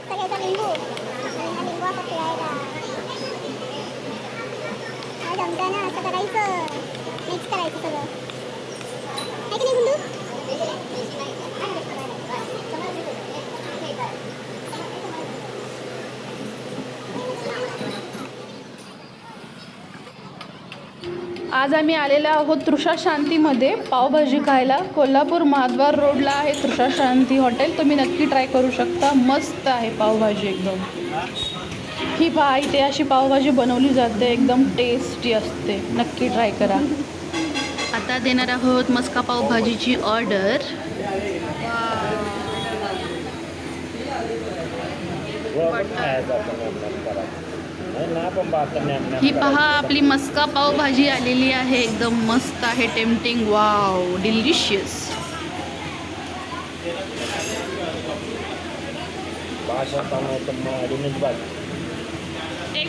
सगळ्याचा लिंबू आणि हा लिंबू असा पिळायला हा जमतं ना असं करायचं मिक्स करायचं सगळं आहे की नाही गुंडू आज आम्ही आलेलो आहोत तृषा शांतीमध्ये पावभाजी खायला. कोल्हापूर महाद्वार रोडला आहे तृषा शांती हॉटेल. तुम्ही नक्की ट्राय करू शकता. मस्त आहे पावभाजी एकदम. ही पहा इथे अशी पावभाजी बनवली जाते, एकदम टेस्टी असते. नक्की ट्राय करा. आता देणार आहोत मस्का पावभाजीची ऑर्डर. ही पहा आपली मस्का पावभाजी आलेली आहे. एकदम मस्त आहे, टेम्पटिंग. Wow, delicious.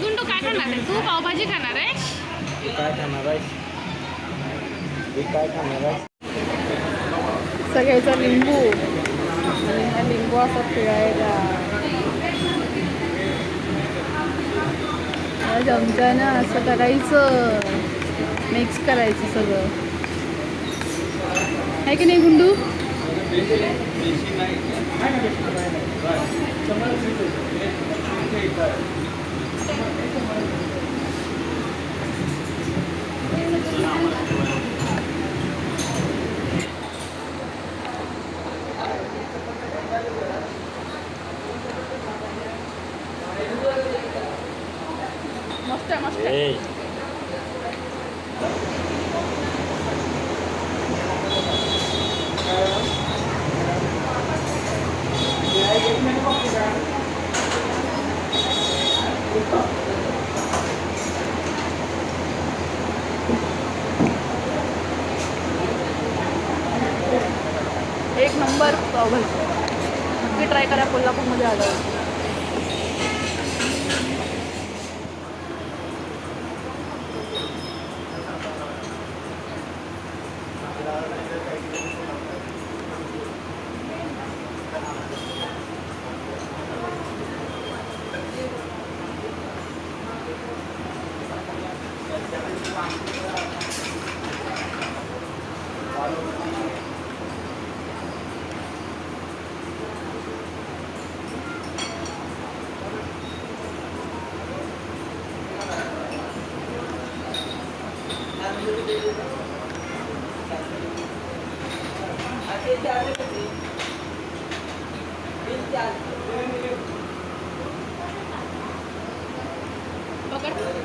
गुंडू काय खाणार आहे तू? पावभाजी खाणार आहे? काय खाणार आहे? सगळ्याचा लिंबू आणि हा लिंबू असा पिळायला चमच्यानं असं करायचं, मिक्स करायचं सगळं. आहे की नाही गुंडू? मस्त आहे, मस्त आहे. एक नंबर पावभाजी. नक्की ट्राय करा कोल्हापूरमध्ये आल्यावर. पकड़